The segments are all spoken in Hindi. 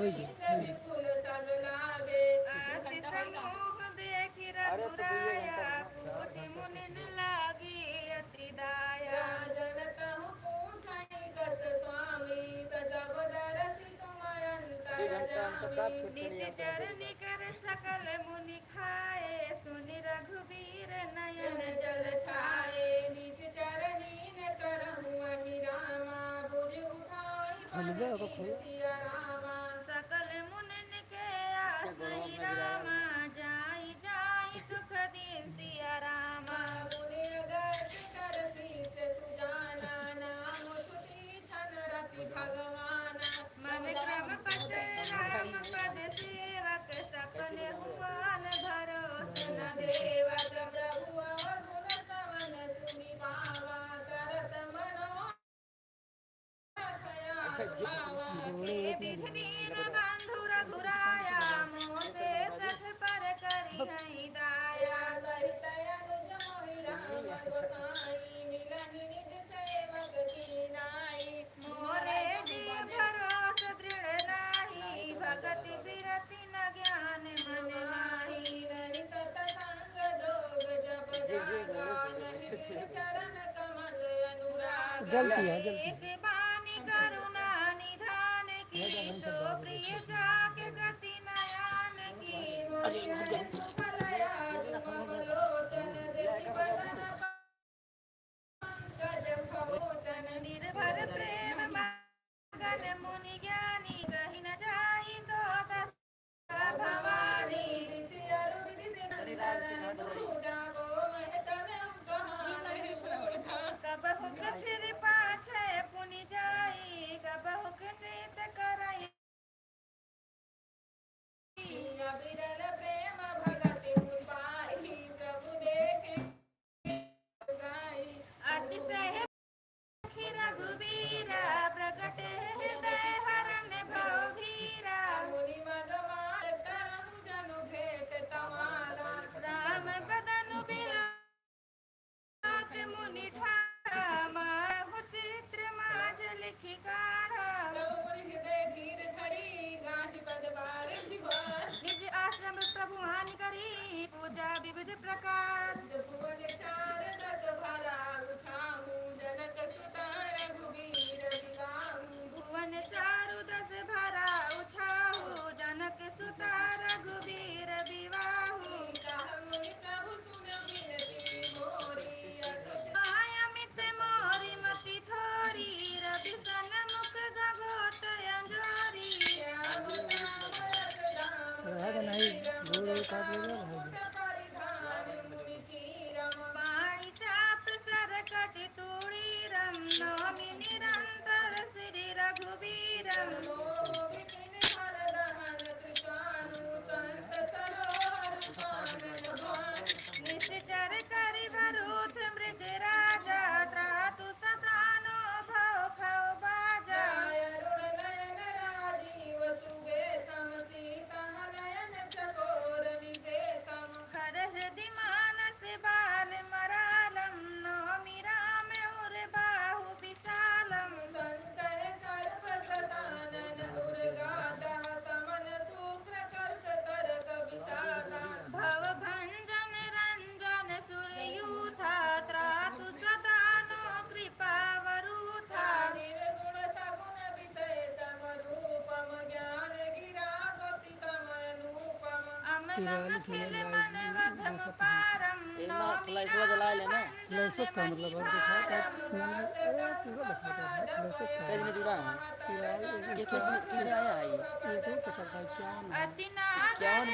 विपुल सग लागे अति समूह देखि रघुराया पूछि मुनि लागी अति दाया जन कहु पूछै कस स्वामी सजब दरसि तुम अंतर जामी निशिचर निकर सकल मुनि खाए सुनि रघुबीर नयन जल छाए निशिचर हीन करहु अहिरामा भुज उठाई परमीन सिया रामा सकल मुनिन के आस नहीं रामा जाई जाई सुख दिन सिया रामा मुनि गर्द कर शीस सुजाना नाम सुती छन रति भगवाना मन क्रम पचर राम पद सेवक सपने हुआन भरोस न देवक प्रभु अवगुण सवन सुनि पावा करत विधि दीन बंधु रघुराया मोसे सठ पर करी है दाया सहित अनुज मोहि राम गोसाई मिलन निज सेवक की नाई मोरे जी भरोस दृढ़ नाही भगति बिरति न ज्ञान मन माही नहीं सतसंग जोग जप जागा नहीं चरण कमल अनुराग एक बानी करुणा निधान की सो प्रिय जाके गति नयन की मोहि हरि सुफलया जुमम लोचन देखि बदन पंकज भोचन निर्भर प्रेम मगन मुनि ज्ञानी कहि न जाई सो दस भवानी ऋषि अरु विधि सिमरन पूजा गो मन तमें कहानी पूजा कबहु फिर पाछे पुनि जाई कबहु नृत करई विरल प्रेम भगति मुनि पाई प्रभु देखे गाई अतिशय रघुबीरा प्रकट हृदय हरण भवभीरा मुनि मगवाल तरनु जनु भेट तमाला राम बदनु बिलात मुनि ठाड़ा माहु चित्र माज लिखि काढ़ा हृदय धीर धरी गांठ पद बार निज आश्रम प्रभु हानि करी पूजा विविध प्रकार भुवन चार दस भरा उछाहू जनक सुता रघुबीर बिलाहू भुवन चारु दस भरा उछाहू जनक सुता रघुबीर विवाहू मुनि प्रभु सुन बिनती मोरी अमित मोरी मति थोरी रवि सन मुख गगोत अंजोरी पाणी चाप सरकट तूड़ी रम नौमि निरंतर श्री रघुबीरम विपिन फल दहन कृपानु संत सरोवर निश्चर करि भरूथ मृग राजा त्रातु सदानो भव खौ बाजा अरुण नयन राजीव सुबेसम सीता नयन चकोर निदेशम हर हृदि मानस बाल मरालम नौमि राम उर बाहु विशालम संशय सर्प प्रसादन उर्गादा समन शुक्र कर्ष तरक विषादा भव भंजन रंजन सुरयूथा त्रातु सदानो कृपा वरूथा निर्गुण सगुण विषय समरूपम ज्ञान गिरा गति तम अनुपम अमलम खिल मन वधम पारम नौमि राम भंजन मही पारम कैसे में जुड़ा है कितने आया है अति नागर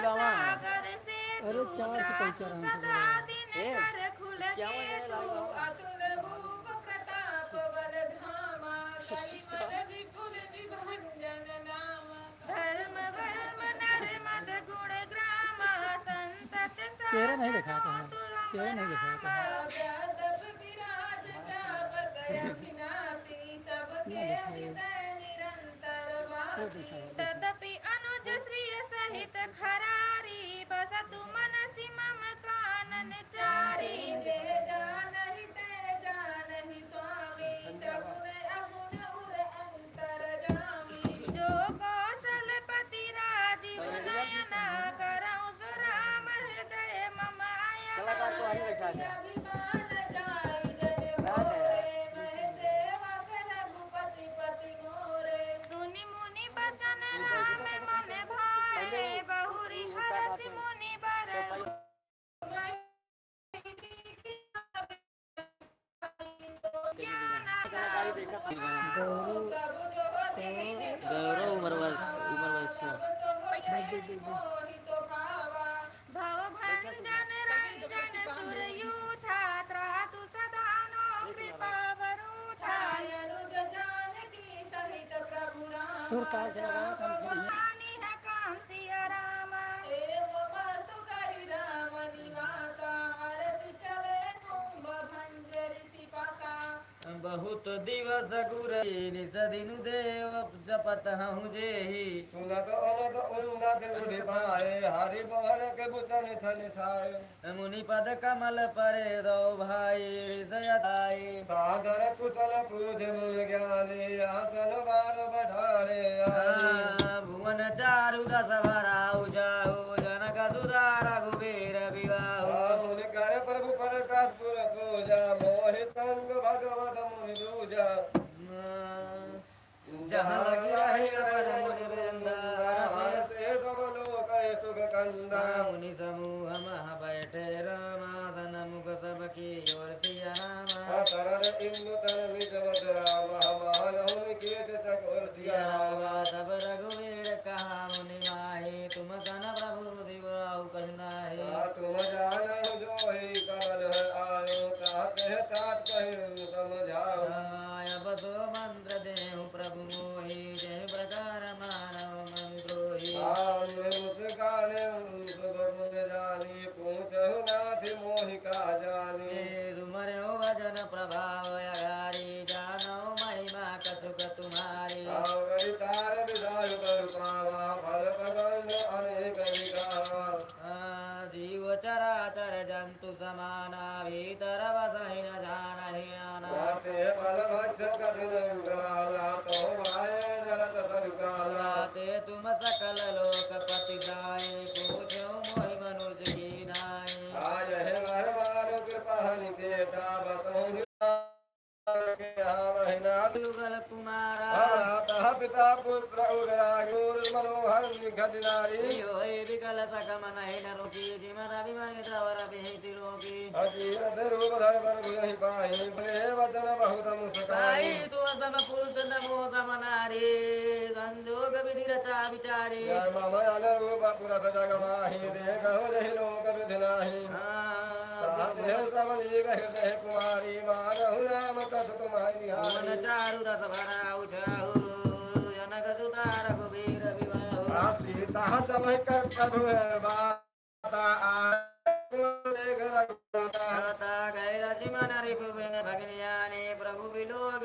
भव सागर से तू त्रातु सदा दिन कर खुल के तू अतुल भूप प्रताप बल धामा कलि मन विपुल विभंजन नामा धर्म वर्म नर मद गुण ग्रामा संतत साधु व्यादप विराज व्यापक अभिनाशी सबके हृदय निरंतर वासी तदपि अनुज श्री सहित खरारी बसतु मनसि मम कानन चारी जे जानहि ते जानहि स्वामी सगुण अगुण उर अंतर जामी जो कोश सिया बिकाल जाई जन मोरे मैं सेवक रघुपति पति मोरे सुनि मुनि बचन राम मन भाए बहुरी हरषि मुनि बर गौरव उम्र वर्ष भव भंजन रंजन सुरयूथा त्रातु सदा नो कृपा वरूथा अनुज जानकी सहित प्रभु राम है काम सिया राम एव बसु करि राम निवासा हरष चले कुंभ भंज ऋषि पासा बहुत दिवस गुर निस दिनु देव जपत हूँ जेहि सुनत अनत उन्नत गुण पाए हरि मोहन के बुचन छन छाए मुनि पद कमल परे दो भाई ऋषयताई सादर कुशल पूज मुन ज्ञानी आसन बार बढ़ारे आनी भुवन चारु दस भराऊ जाऊ जनक सुधा रघुबीर विवाह मुनि कर प्रभु पर कासपुर पूजा मोहि संग भगवत मुनि दूजा जहाँ लगी रहे अपर मुनि वृंदा हर से सब लोक सुख कंदा मुनि समूह महा बैठे रामासन मुख सबकी ओर सिया रामा तरल इंदु तन निज बद राम हमान हुन कीट चकोर सिया राम तब रघुवीर कहा मुनि माही तुम सन प्रभु दिवाऊ कहनाही तुम जानहु जो ही कमल आयो ता कह तात कहि समझाओ अब तो मंत्र देहु प्रभु मोहि जय प्रकार मानव मन द्रोही मुस्काने सुगम जानी पूछहु नाथ मोहि का जानी तुम्हारे भजन प्रभाव अगारी जानो महिमा कछुक तुम्हारी तार विदाय कर पावा फल प्रबंध अनेक विकावा जीव चराचर जंतु समाना भीतर बसहि न जानहि आना ते बल भक्त कठिन कराला तो माये जरत सरकाला ते तुम सकल लोकपति दाए पूछो मोहि मनुष्य की नाई आज है घर मारो कृपा निकेता बसहु युगल कुमारा पिता पुत्र उदरागुर मनोहर निखत नारी विकल सकम नहीं न रोकी जिम रवि मणि द्रवर विहिति लोकी अजीरथ रूप धर बर गुहि पाहि बले वचन बहुत मुस्काई तुम सम पुरुष नमो सम नारी संजोग विधि रचा विचारी मम अन रूप पुरस जग माहि देखहु जहि लोक विधि नाहि ताते सबली हृदय कुमारी मानहु नाम कस तुम्हारी मन चारु दस भराऊ छाऊ जनक सुता रघुबीर विवाह सीता चल कर प्रभु बाता देख रघुनाथा गैर सिमन रिपुबिन भगनियाने प्रभु विलोक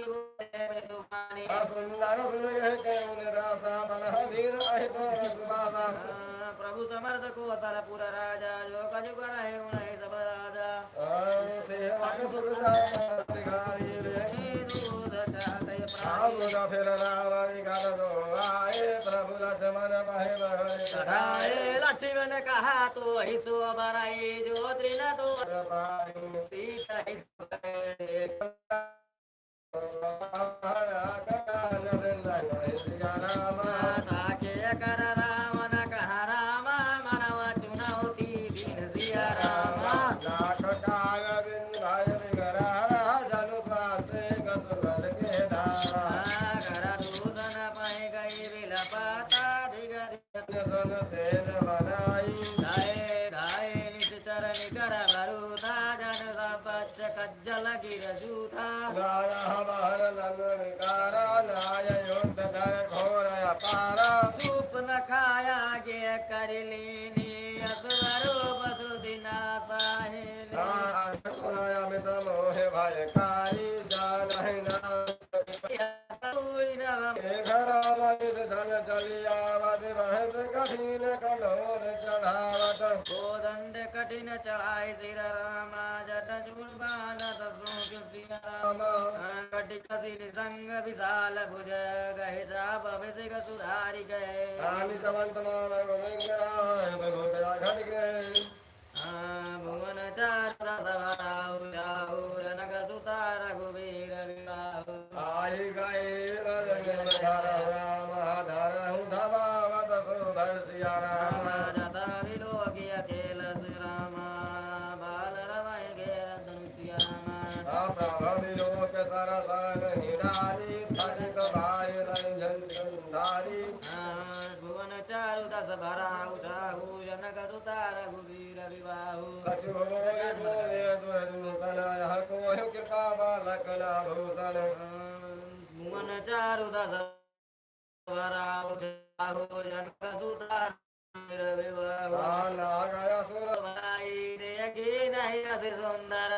तूफानी सुंदर सुन कौन रासा बरह धीर अहित सुबासा प्रभु समर्थ को सरपुर राजा जो कजु करहि उनहि सब राजा सेवक सुख भिखारी दूध चाहते प्रभु फिर रावण कर दो आए प्रभु लक्ष्मण बहे बहे चढ़ाए लक्ष्मण कहा तो ही सो बराई जो त्रिन तो सीता ही कर रावण कहा राम मनव चुनौती दीन सिया राम कर दूषण पहि गई विलपता दिग धाये धाये निश्चर निकर भरूथा जन सब कज्जल गिर जूथा सूप न खाया गे कर लीनी असवरो बसु दिना साहिनी मोहे भय कारी जान धन चलियावत बहस कठिन कठोर चढ़ावत गोदंड कठिन चढ़ाई सिर रामा जट चूड़ बांधत सूख सिया रामा कटिक सिर संग विशाल भुज गहे चाप अभिषेक सुधारि गए रानी चमंत मान घट गए भुवन चार हर सिया राम जाता विलोकी अकेल श्री राम बाल रवाय घेर धनुषिया राम प्रभवि लोक सर सर हिरारी थकित भाई रंजन धारी भुवन चारु दस भरा उषाहु जनक सुतार गुबीर विवाहु सचिव बोले बोले दुर्मुखन यह कोहि कृपा बालक भूषण भुवन चारु दस भरा उषाहु जनक सुतार गुबीर विवाहु नाग असुर भाई देखी नहीं अति सुंदर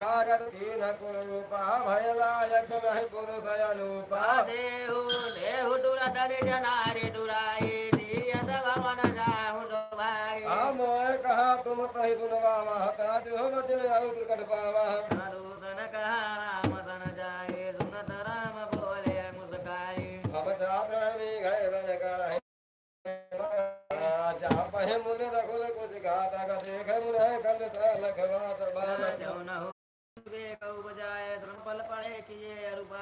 कागत कीन कुरूपा भय लायक नहीं पुरुष अनुपा देहु देहु दुरतनि जनारि दुराई जियत भवन जाहु दो भाई मोय कहा तुम कही सुनवावा ताज हो बचन और प्रकट पावा दूतन कहा राम सन जाए सुनत राम बोले मुस्काई अब चादर में गए बन कर जा पहे मुन रखुल कुछ गाता का देख मुन कंद साल खबा तरबान जो न हो वे कऊ बजाए श्रम पल पड़े किए अरुपा